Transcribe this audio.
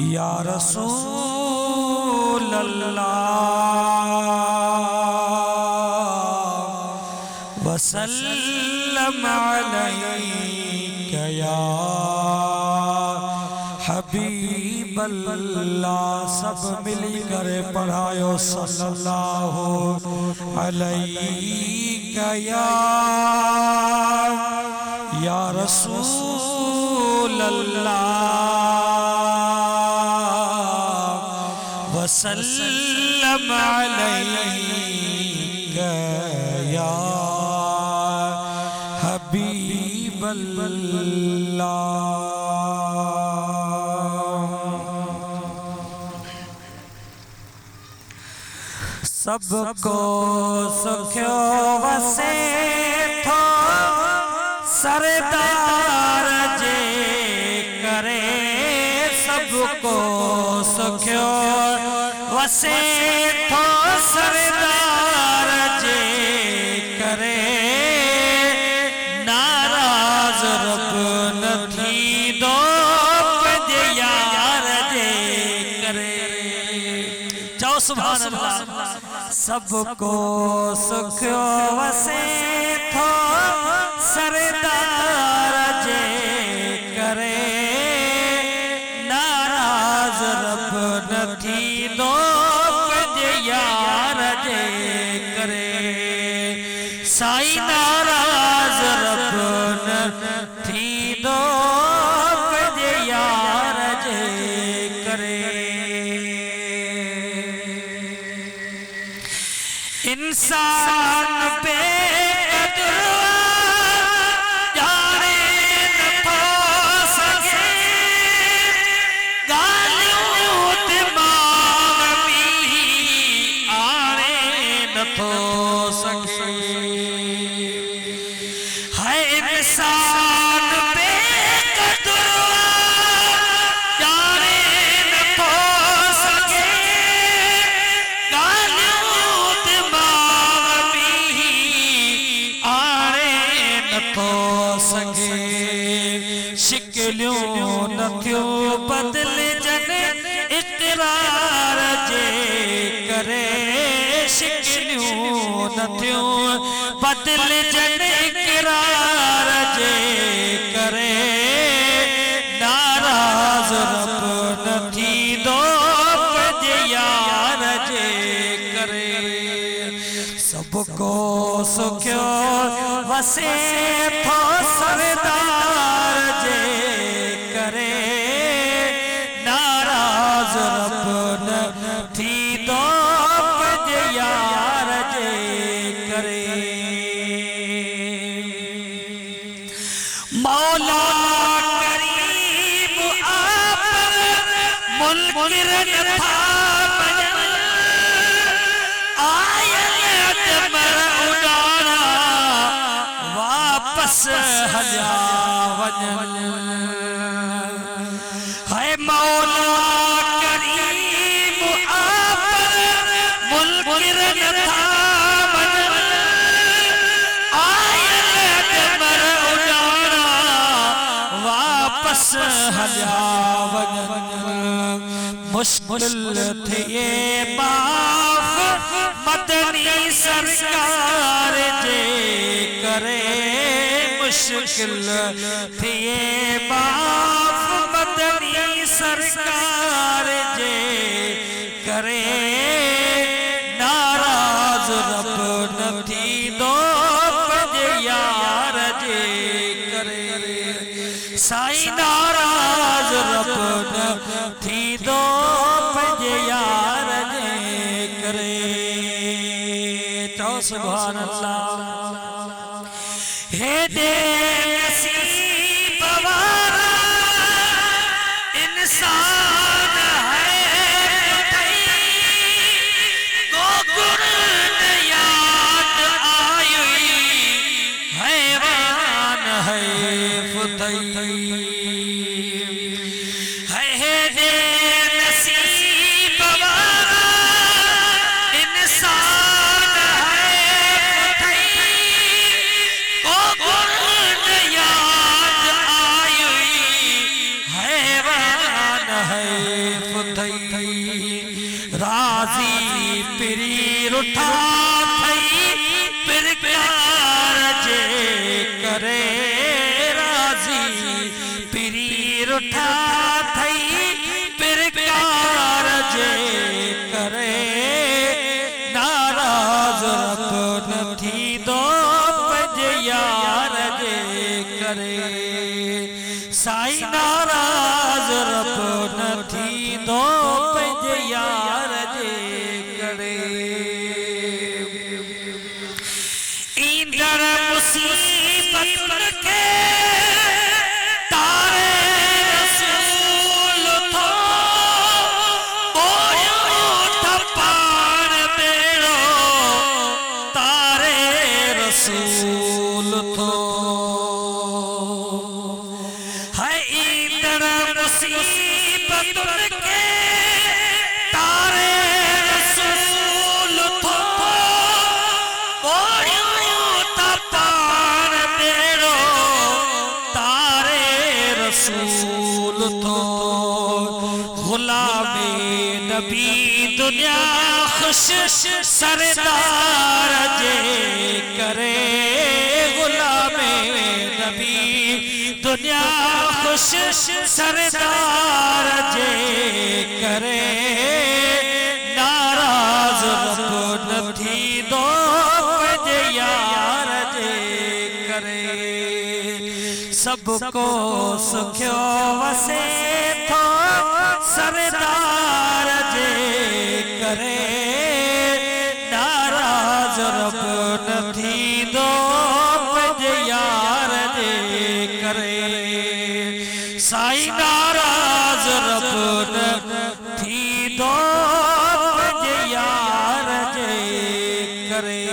या रसूल अल्लाह वसल्लम अलैका या हबीब अल्लाह। सब मिलकर पढ़ायो सल्लल्लाहु अलैका या रसूल अल्लाह वसल्लम अलैका या हबीब अल्लाह। सबको सुख्यो वसे थो सरदार जे करे, सबको सुख्यो वसे थो सरदार जे करे, नाराज रब न थींदो पंहिंजे यार जे करे। चओ सुभान अल्लाह। सबको सुख्यो वसे थो सरदार जे करे, नाराज रब न थींदो पंहिंजे यार जे करे। साईं नाराज रब न थींदो पंहिंजे यार जे करे। इंसान बेक़द्र जाने नथो सघे, ॻाल्हियूं दिमाग़ में आणे नथो सघे। है इंसान बेक़द्र जाने नथो सघे, सके शिकलियूं नथियूं बदलजन इक़रार जे करे, शिकलियूं नथियूं बदलजन इक़रार जे करे, नाराज रब न थींदो पंहिंजे यार जे करे। सबको सुख्यो वसे थो सरदार जे करे, नाराज रब न थींदो पंहिंजे यार जे करे। मौला करीम आप मुनकिर नथा वापस हलिया वञन। है मौला करीम आप मुनकिर नथा वञन, आयल अकबर उॾाणा वापस हलिया वञन। मुश्किल थिए माफ़ मदनी सरकार जे करे, मुश्किल थिए माफ़ मदनी सरकार जे करे, नाराज रब न थींदो पंहिंजे यार जे करे। साईं नाराज रब न थींदो पंहिंजे यार जे करे। चओ सुभान अल्लाह। हेॾे नसीब वारा इंसान है गोकुल याद आई, हैवान है फुतई। हेॾे नसीब वारा इंसान है फुतई, गोकुल याद रुठा थई पिरकार जे करे राजी पिरी रुठा थई पिरकार जे करे नाराज रब नथी दो पंहिंजे यार जे करे साईं नाराज रब नथी दो पंहिंजे यार जे करे ईंदड़ मुसीबत के तारे रसूल थो बोयो थपान बेड़ो तारे रसूल थो है ईंदड़ मुसीबत के तारे रसूल थो रसूल तो गुलामे नबी दुनिया खुश सरदार जे करे गुलामे नबी दुनिया खुश सरदार जे करे नाराज रब नथी दो पंहिंजे यार जे करे सबको सुखियो वसे थो सरदार जे करे नाराज रब नथी दो पंहिंजे यार जे करे साईं नाराज रब नथी दो पंहिंजे यार जे करे